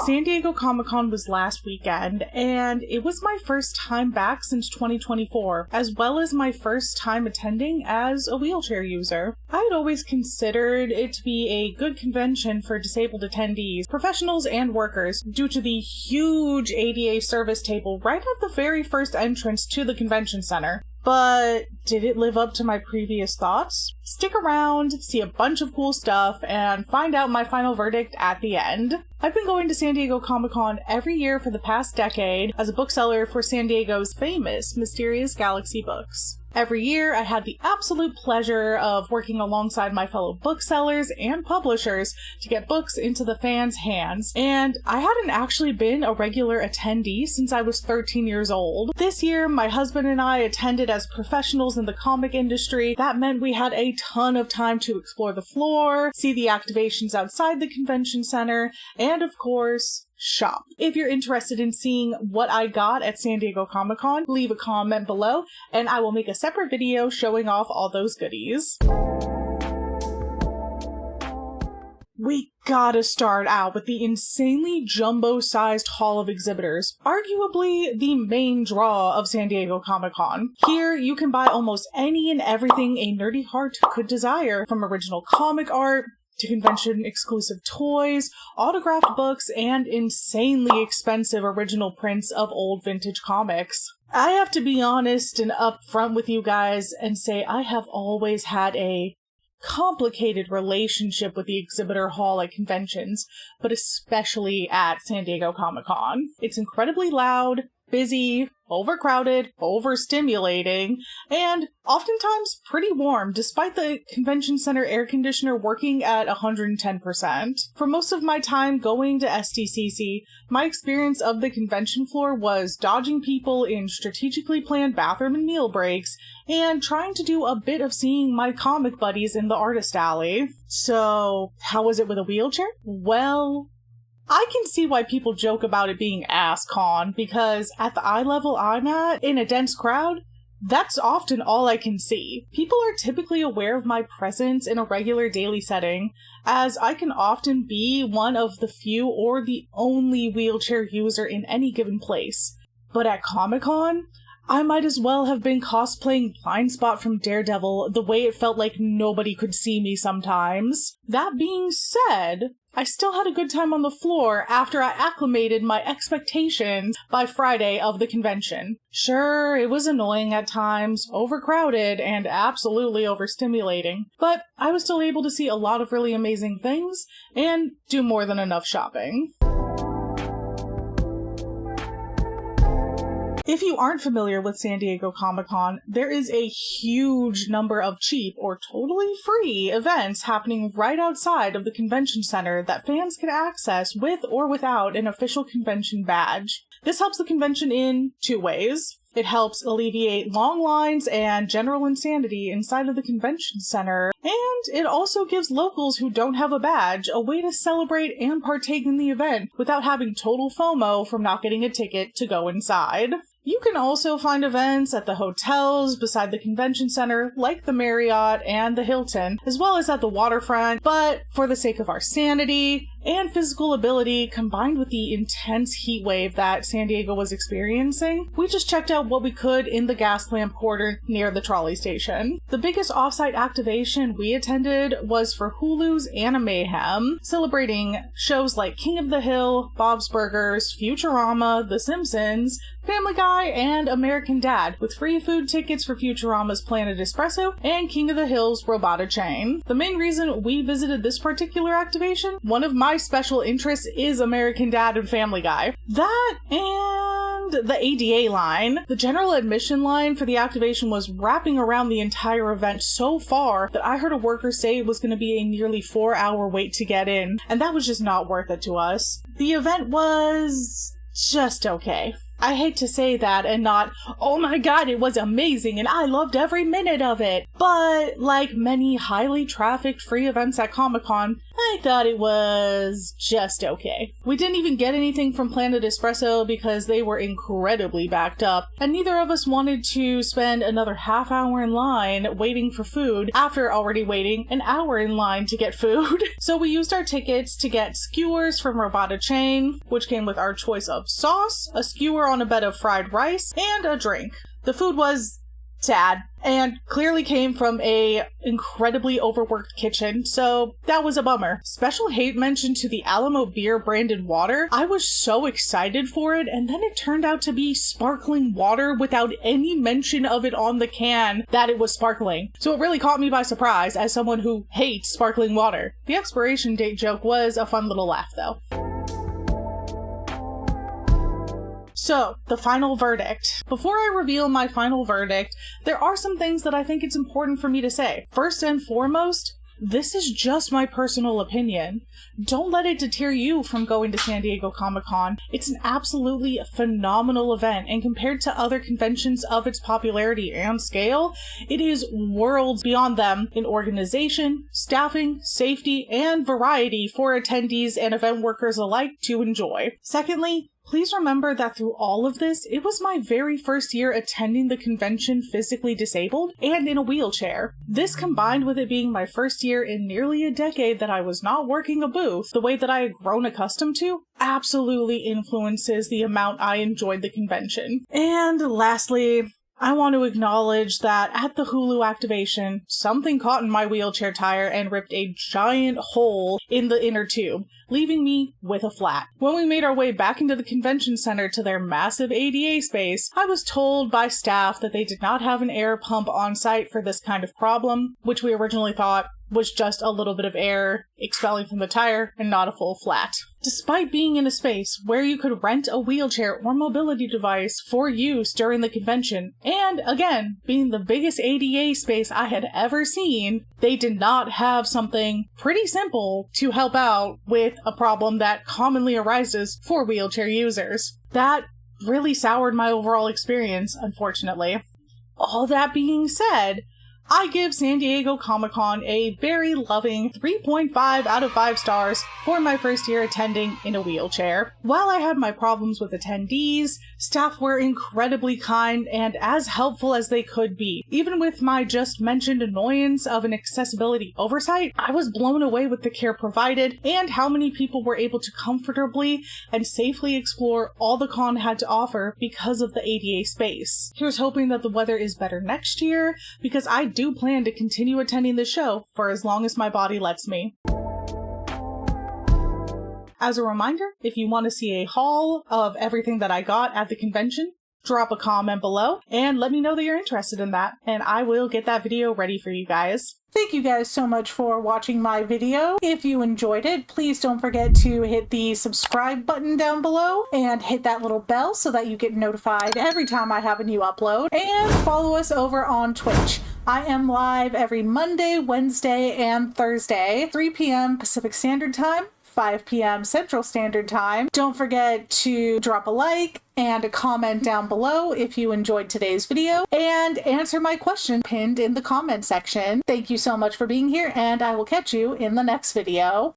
San Diego Comic-Con was last weekend, and it was my first time back since 2024, as well as my first time attending as a wheelchair user. I had always considered it to be a good convention for disabled attendees, professionals, and workers, due to the huge ADA service table right at the very first entrance to the convention center. But did it live up to my previous thoughts? Stick around, see a bunch of cool stuff, and find out my final verdict at the end. I've been going to San Diego Comic-Con every year for the past decade as a bookseller for San Diego's famous Mysterious Galaxy books. Every year, I had the absolute pleasure of working alongside my fellow booksellers and publishers to get books into the fans' hands, and I hadn't actually been a regular attendee since I was 13 years old. This year, my husband and I attended as professionals in the comic industry. That meant we had a ton of time to explore the floor, see the activations outside the convention center, and of course, shop. If you're interested in seeing what I got at San Diego Comic-Con, leave a comment below, and I will make a separate video showing off all those goodies. We gotta start out with the insanely jumbo-sized hall of exhibitors, arguably the main draw of San Diego Comic-Con. Here, you can buy almost any and everything a nerdy heart could desire, from original comic art to convention-exclusive toys, autographed books, and insanely expensive original prints of old vintage comics. I have to be honest and upfront with you guys and say I have always had a complicated relationship with the exhibitor hall at conventions, but especially at San Diego Comic-Con. It's incredibly loud, busy, overcrowded, overstimulating, and oftentimes pretty warm, despite the convention center air conditioner working at 110%. For most of my time going to SDCC, my experience of the convention floor was dodging people in strategically planned bathroom and meal breaks, and trying to do a bit of seeing my comic buddies in the artist alley. So, how was it with a wheelchair? Well, I can see why people joke about it being ass-con, because at the eye level I'm at, in a dense crowd, that's often all I can see. People are typically aware of my presence in a regular daily setting, as I can often be one of the few or the only wheelchair user in any given place. But at Comic-Con, I might as well have been cosplaying Blind Spot from Daredevil, the way it felt like nobody could see me sometimes. That being said, I still had a good time on the floor after I acclimated my expectations by Friday of the convention. Sure, it was annoying at times, overcrowded, and absolutely overstimulating, but I was still able to see a lot of really amazing things and do more than enough shopping. If you aren't familiar with San Diego Comic-Con, there is a huge number of cheap or totally free events happening right outside of the convention center that fans can access with or without an official convention badge. This helps the convention in two ways. It helps alleviate long lines and general insanity inside of the convention center, and it also gives locals who don't have a badge a way to celebrate and partake in the event without having total FOMO from not getting a ticket to go inside. You can also find events at the hotels beside the convention center, like the Marriott and the Hilton, as well as at the waterfront, but for the sake of our sanity and physical ability, combined with the intense heat wave that San Diego was experiencing, we just checked out what we could in the gas lamp quarter near the trolley station. The biggest offsite activation we attended was for Hulu's Animayhem, celebrating shows like King of the Hill, Bob's Burgers, Futurama, The Simpsons, Family Guy, and American Dad, with free food tickets for Futurama's Planet Espresso and King of the Hill's Robota Chain. The main reason we visited this particular activation, one of my special interests is American Dad and Family Guy. That and the ADA line. The general admission line for the activation was wrapping around the entire event so far that I heard a worker say it was going to be a nearly 4-hour wait to get in, and that was just not worth it to us. The event was just okay. I hate to say that and not, oh my god, it was amazing and I loved every minute of it. But like many highly trafficked free events at Comic-Con, I thought it was just okay. We didn't even get anything from Planet Espresso because they were incredibly backed up, and neither of us wanted to spend another half hour in line waiting for food after already waiting an hour in line to get food. So we used our tickets to get skewers from Robata Chain, which came with our choice of sauce, a skewer on a bed of fried rice, and a drink. The food was sad and clearly came from a incredibly overworked kitchen, so that was a bummer. Special hate mention to the Alamo Beer branded water. I was so excited for it, and then it turned out to be sparkling water without any mention of it on the can that it was sparkling. So it really caught me by surprise as someone who hates sparkling water. The expiration date joke was a fun little laugh though. So, the final verdict. Before I reveal my final verdict, there are some things that I think it's important for me to say. First and foremost, this is just my personal opinion. Don't let it deter you from going to San Diego Comic-Con. It's an absolutely phenomenal event, and compared to other conventions of its popularity and scale, it is worlds beyond them in organization, staffing, safety, and variety for attendees and event workers alike to enjoy. Secondly, please remember that through all of this, it was my very first year attending the convention physically disabled and in a wheelchair. This, combined with it being my first year in nearly a decade that I was not working a booth the way that I had grown accustomed to, absolutely influences the amount I enjoyed the convention. And lastly, I want to acknowledge that at the Hulu activation, something caught in my wheelchair tire and ripped a giant hole in the inner tube, leaving me with a flat. When we made our way back into the convention center to their massive ADA space, I was told by staff that they did not have an air pump on site for this kind of problem, which we originally thought was just a little bit of air expelling from the tire and not a full flat. Despite being in a space where you could rent a wheelchair or mobility device for use during the convention, and again, being the biggest ADA space I had ever seen, they did not have something pretty simple to help out with a problem that commonly arises for wheelchair users. That really soured my overall experience, unfortunately. All that being said, I give San Diego Comic-Con a very loving 3.5 out of 5 stars for my first year attending in a wheelchair. While I had my problems with attendees, staff were incredibly kind and as helpful as they could be. Even with my just mentioned annoyance of an accessibility oversight, I was blown away with the care provided and how many people were able to comfortably and safely explore all the con had to offer because of the ADA space. Here's hoping that the weather is better next year, because I do plan to continue attending the show for as long as my body lets me. As a reminder, if you want to see a haul of everything that I got at the convention, drop a comment below and let me know that you're interested in that, and I will get that video ready for you guys. Thank you guys so much for watching my video. If you enjoyed it, please don't forget to hit the subscribe button down below and hit that little bell so that you get notified every time I have a new upload. And follow us over on Twitch. I am live every Monday, Wednesday, and Thursday, 3 p.m. Pacific Standard Time, 5 p.m. Central Standard Time. Don't forget to drop a like and a comment down below if you enjoyed today's video, and answer my question pinned in the comment section. Thank you so much for being here, and I will catch you in the next video.